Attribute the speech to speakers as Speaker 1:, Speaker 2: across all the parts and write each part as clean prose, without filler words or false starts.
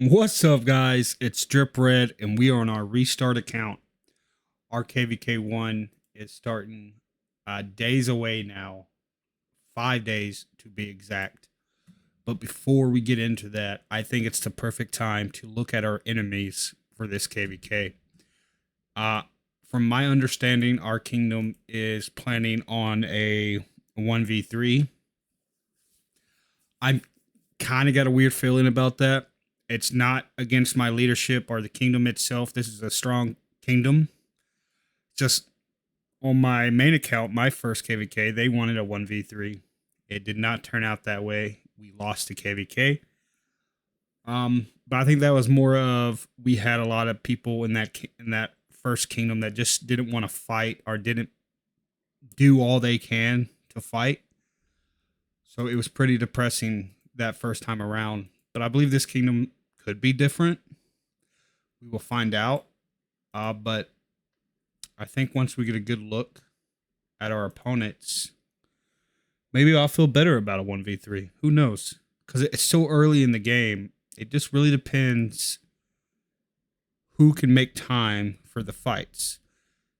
Speaker 1: What's up, guys? It's Drip Red, and we are on our restart account. Our KvK1 is starting days away now, 5 days to be exact. But before we get into that, I think it's the perfect time to look at our enemies for this KvK. Uh, from my understanding, our kingdom is planning on a 1v3. I'm kind of got a weird feeling about that. It's not against my leadership or the kingdom itself. This is a strong kingdom. Just on my main account, my first KvK, they wanted a 1v3. It did not turn out that way. We lost to KvK. But I think that was more of we had a lot of people in that first kingdom that just didn't want to fight or didn't do all they can to fight. So it was pretty depressing that first time around. But I believe this kingdom could be different. We will find out. But I think once we get a good look at our opponents, maybe I'll feel better about a 1v3. Who knows? Because it's so early in the game. It just really depends who can make time for the fights.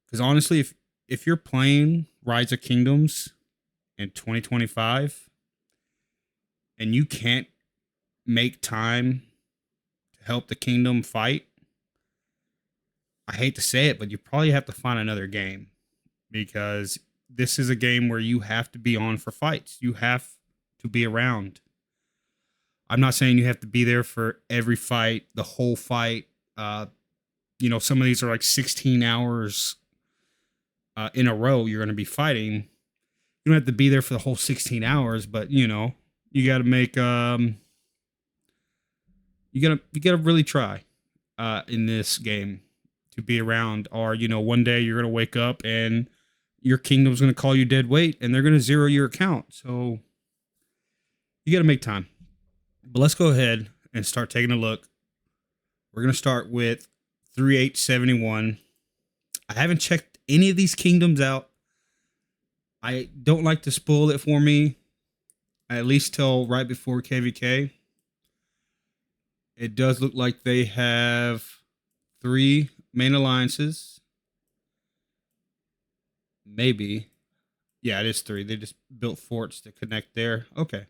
Speaker 1: Because honestly, if you're playing Rise of Kingdoms in 2025 and you can't make time to help the kingdom fight, I hate to say it, but you probably have to find another game, because this is a game where you have to be on for fights. You have to be around. I'm not saying you have to be there for every fight, the whole fight. Some of these are like 16 hours in a row you're going to be fighting. You don't have to be there for the whole 16 hours, but you got to make you got to really try in this game to be around. Or one day you're going to wake up and your kingdom's going to call you dead weight and they're going to zero your account. So you got to make time. But let's go ahead and start taking a look. We're going to start with 3871. I haven't checked any of these kingdoms out. I don't like to spoil it for me, at least till right before KvK. It does look like they have 3 main alliances. Maybe. Yeah, it is 3. They just built forts to connect there. Okay.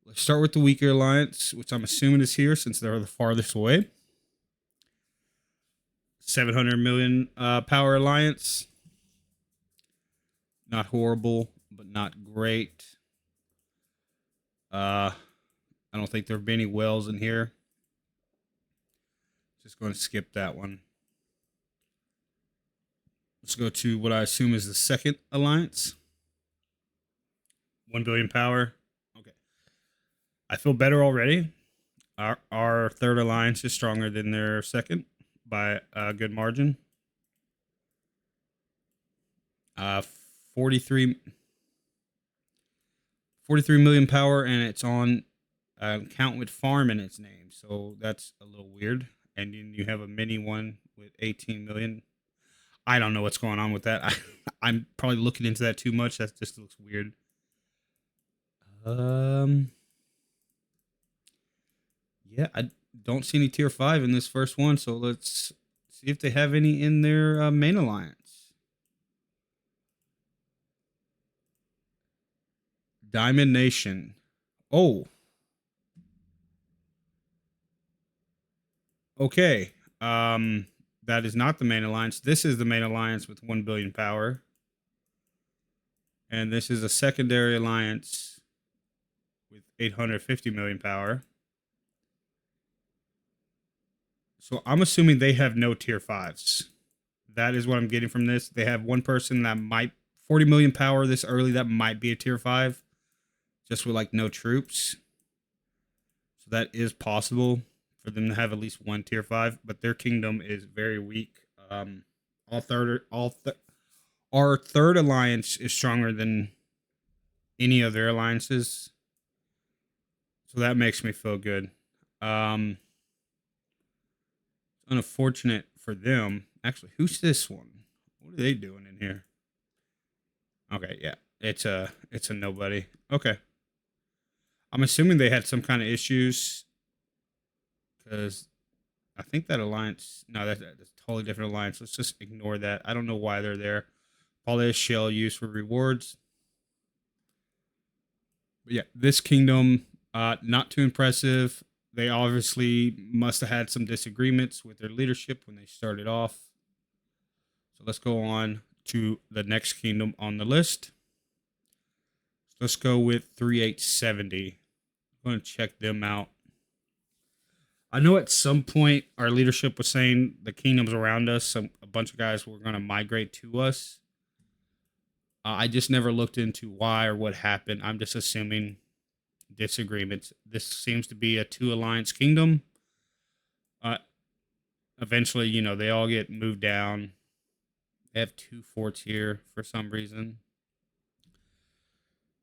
Speaker 1: Let's start with the weaker alliance, which I'm assuming is here since they're the farthest away. 700 million power alliance. Not horrible, but not great. I don't think there'll be any wells in here. Just going to skip that one. Let's go to what I assume is the second alliance. 1 billion power. Okay. I feel better already. Our third alliance is stronger than their second by a good margin. 43 million power, and it's on an account with farm in its name. So that's a little weird. And then you have a mini one with 18 million. I don't know what's going on with that. I'm probably looking into that too much. That just looks weird. Yeah, I don't see any tier 5 in this first one. So let's see if they have any in their main alliance. Diamond Nation. Oh. Okay. That is not the main alliance. This is the main alliance with 1 billion power. And this is a secondary alliance with 850 million power. So I'm assuming they have no tier 5s. That is what I'm getting from this. They have one person that might 40 million power this early. That might be a tier 5, just with like no troops. So that is possible for them to have at least one tier 5, but their kingdom is very weak. Our third alliance is stronger than any of their alliances, so that makes me feel good. Unfortunate for them. Actually, who's this one? What are they doing in here? Okay, yeah, it's a nobody. Okay, I'm assuming they had some kind of issues because I think that alliance. No, that's a totally different alliance. Let's just ignore that. I don't know why they're there. Probably a shell used for rewards. But yeah, this kingdom, not too impressive. They obviously must have had some disagreements with their leadership when they started off. So let's go on to the next kingdom on the list. Let's go with 3870. I'm going to check them out. I know at some point our leadership was saying the kingdoms around us, a bunch of guys were going to migrate to us. I just never looked into why or what happened. I'm just assuming disagreements. This seems to be a two alliance kingdom. Uh, Eventually, they all get moved down. They have two forts here for some reason.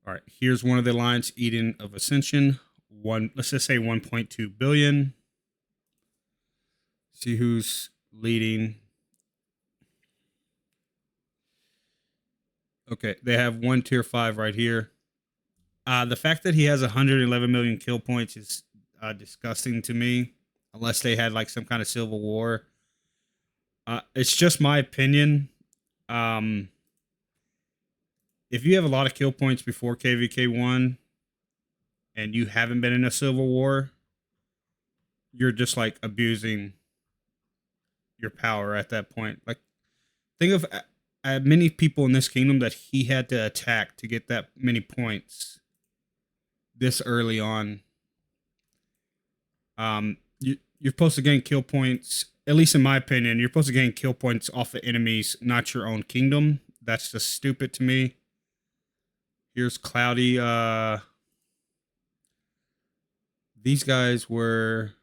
Speaker 1: All right, here's one of the alliance, Eden of Ascension. Let's just say 1.2 billion. See who's leading. Okay, they have one tier 5 right here. The fact that he has 111 million kill points is disgusting to me, unless they had like some kind of civil war. It's just my opinion. If you have a lot of kill points before KvK1 and you haven't been in a civil war, you're just like abusing your power at that point. Like, think of many people in this kingdom that he had to attack to get that many points this early on. You're supposed to gain kill points, at least in my opinion. You're supposed to gain kill points off of enemies, not your own kingdom. That's just stupid to me. Here's Cloudy. These guys were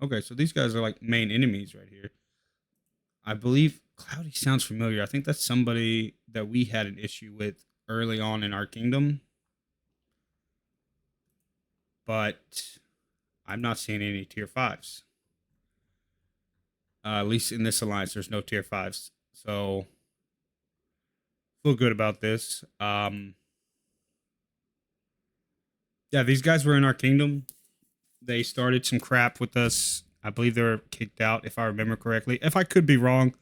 Speaker 1: okay. So these guys are like main enemies right here. I believe Cloudy sounds familiar. I think that's somebody that we had an issue with early on in our kingdom. But I'm not seeing any tier 5s. At least in this alliance, there's no tier 5s. So feel good about this. Yeah, these guys were in our kingdom. They started some crap with us. I believe they were kicked out, if I remember correctly. If I could be wrong,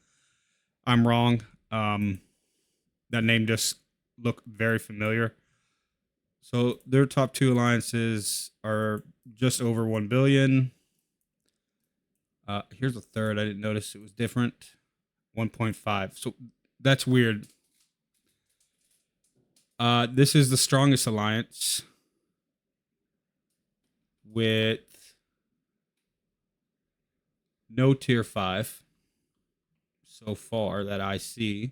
Speaker 1: I'm wrong. That name just looked very familiar. So their top two alliances are just over 1 billion. Here's a third. I didn't notice it was different. 1.5. So that's weird. This is the strongest alliance with no tier 5 so far that I see.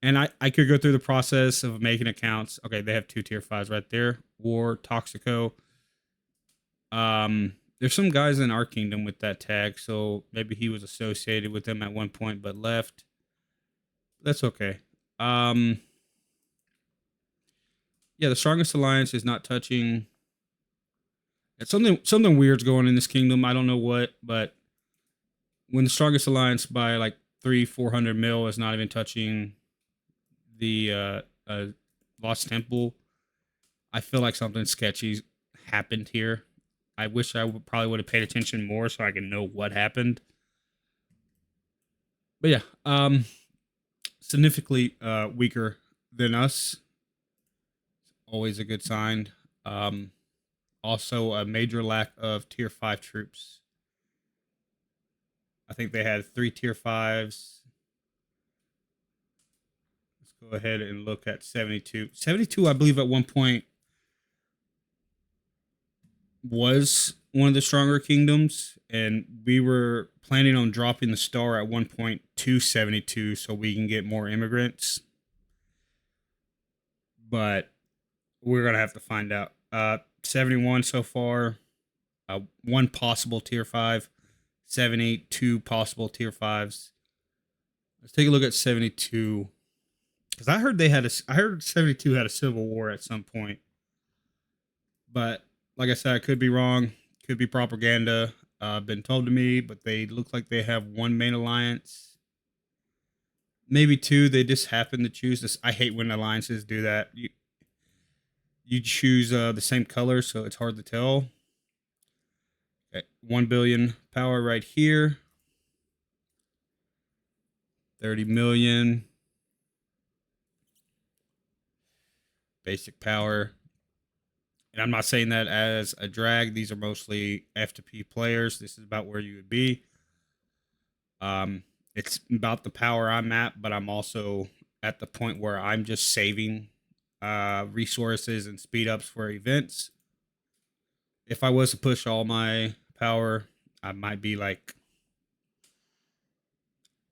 Speaker 1: And I could go through the process of making accounts. Okay, they have two tier 5s right there. War, Toxico. There's some guys in our kingdom with that tag, so maybe he was associated with them at one point but left. That's okay. Yeah, the strongest alliance is not touching. It's something weird's going in this kingdom. I don't know what, but when the strongest alliance by like 300-400 mil is not even touching the Lost Temple, I feel like something sketchy happened here. I wish I probably would have paid attention more so I can know what happened. But yeah, significantly weaker than us. Always a good sign. Also, a major lack of tier 5 troops. I think they had 3 tier 5s. Let's go ahead and look at 72. 72, I believe, at one point was one of the stronger kingdoms, and we were planning on dropping the star at one point to 72 so we can get more immigrants. But we're going to have to find out. 71 so far. One possible tier 5. 72 possible tier 5s. Let's take a look at 72. Because I heard 72 had a civil war at some point. But like I said, I could be wrong. Could be propaganda. Been told to me, but they look like they have one main alliance. Maybe two. They just happen to choose this. I hate when alliances do that. You choose the same color, so it's hard to tell. Okay, 1 billion power right here. 30 million. Basic power. And I'm not saying that as a drag. These are mostly F2P players. This is about where you would be. It's about the power I'm at, but I'm also at the point where I'm just saving resources and speed ups for events. If I was to push all my power, I might be like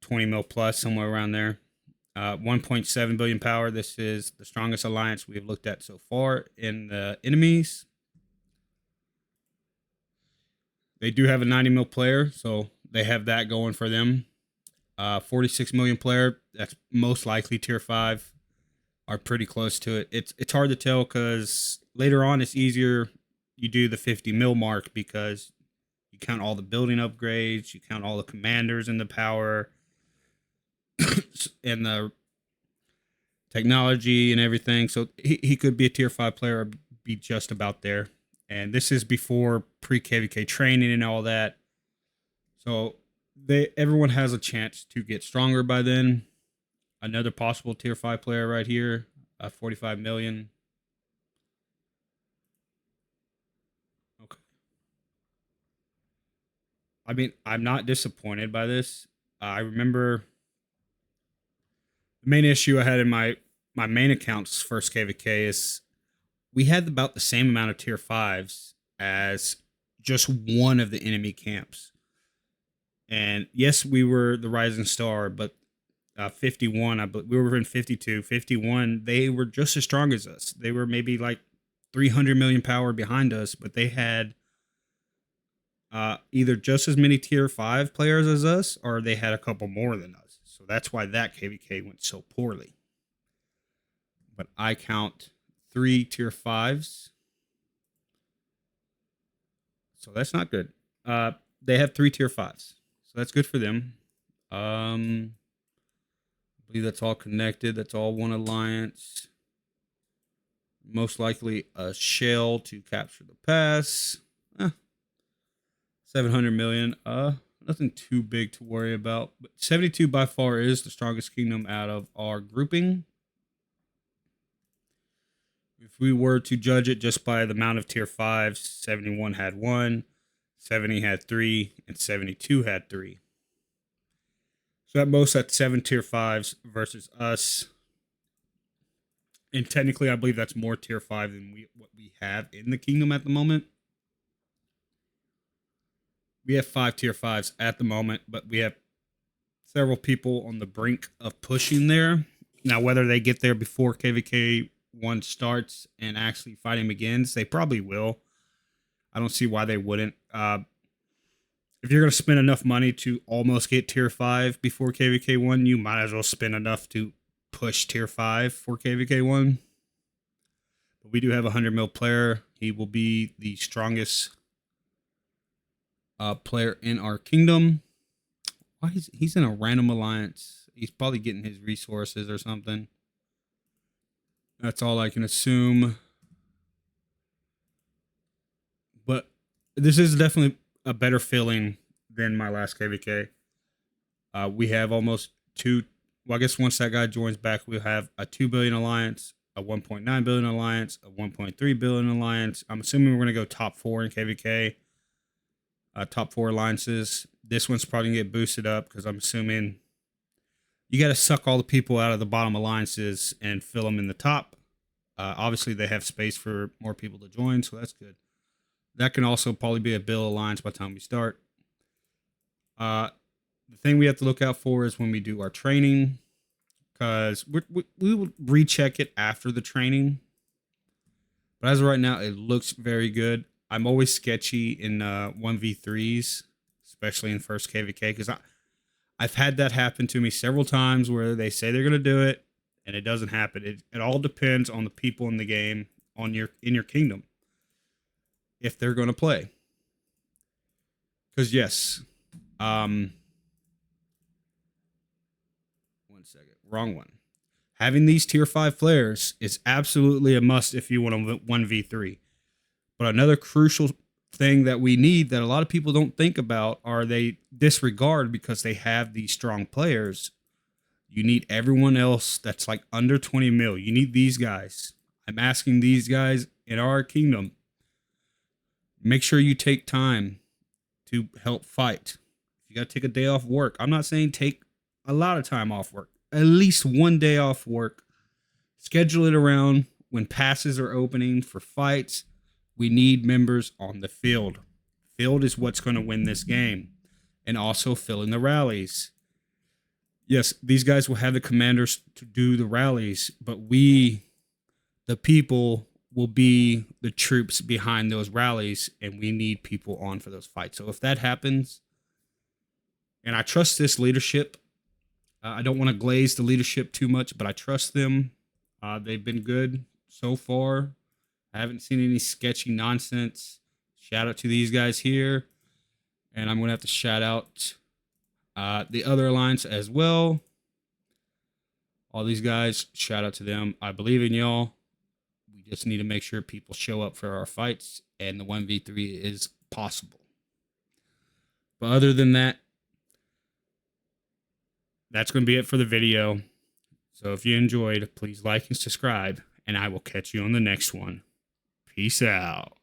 Speaker 1: 20 mil plus, somewhere around there. 1.7 billion power. This is the strongest alliance we have looked at so far in the enemies. They do have a 90 mil player, so they have that going for them. 46 million player. That's most likely tier 5. Are pretty close to it. It's hard to tell because later on it's easier. You do the 50 mil mark because you count all the building upgrades, you count all the commanders in the power, and the technology and everything. So he could be a tier 5 player or be just about there. And this is before pre KvK training and all that. So everyone has a chance to get stronger by then. Another possible tier 5 player right here, 45 million. Okay. I mean, I'm not disappointed by this. I remember the main issue I had in my main account's first KvK is we had about the same amount of tier 5s as just one of the enemy camps. And yes, we were the rising star, but 51, we were in 52, 51. They were just as strong as us. They were maybe like 300 million power behind us, but they had either just as many tier 5 players as us, or they had a couple more than us. So that's why that KvK went so poorly. But I count 3 tier 5s. So that's not good. They have 3 tier 5s. So that's good for them. I believe that's all connected. That's all one alliance. Most likely a shell to capture the pass. 700 million. Nothing too big to worry about. But 72 by far is the strongest kingdom out of our grouping. If we were to judge it just by the amount of tier 5s, 71 had 1, 70 had 3, and 72 had 3. So at most, that's 7 tier 5s versus us. And technically, I believe that's more tier 5 than what we have in the kingdom at the moment. We have 5 tier 5s at the moment, but we have several people on the brink of pushing there. Now, whether they get there before KvK1 starts and actually fighting begins, they probably will. I don't see why they wouldn't. If you're going to spend enough money to almost get tier 5 before KvK1, you might as well spend enough to push tier 5 for KvK1. But we do have a 100 mil player. He will be the strongest player in our kingdom. Why he's in a random alliance? He's probably getting his resources or something. That's all I can assume. But this is definitely a better feeling than my last KvK. We have almost 2. Well, I guess once that guy joins back, we'll have a 2 billion alliance, a 1.9 billion alliance, a 1.3 billion alliance. I'm assuming we're going to go top 4 in KvK. Top 4 alliances. This one's probably going to get boosted up because I'm assuming you got to suck all the people out of the bottom alliances and fill them in the top. Obviously, they have space for more people to join, so that's good. That can also probably be a bill alliance by the time we start. The thing we have to look out for is when we do our training, because we will recheck it after the training. But as of right now, it looks very good. I'm always sketchy in 1v3s, especially in first KvK, because I've had that happen to me several times where they say they're going to do it, and it doesn't happen. It all depends on the people in the game, in your kingdom, if they're going to play. Because yes, 1 second, wrong one. Having these tier 5 players is absolutely a must if you want to 1v3. But another crucial thing that we need that a lot of people don't think about or they disregard because they have these strong players. You need everyone else that's like under 20 mil. You need these guys. I'm asking these guys in our kingdom, make sure you take time to help fight. If you got to take a day off work, I'm not saying take a lot of time off work, at least one day off work. Schedule it around when passes are opening for fights. We need members on the field. Field is what's going to win this game. And also fill in the rallies. Yes, these guys will have the commanders to do the rallies, but we, the people, will be the troops behind those rallies, and we need people on for those fights. So if that happens, and I trust this leadership, I don't want to glaze the leadership too much, but I trust them. They've been good so far. I haven't seen any sketchy nonsense. Shout out to these guys here. And I'm going to have to shout out the other alliance as well. All these guys, shout out to them. I believe in y'all. We just need to make sure people show up for our fights, and the 1v3 is possible. But other than that, that's going to be it for the video. So if you enjoyed, please like and subscribe, and I will catch you on the next one. Peace out.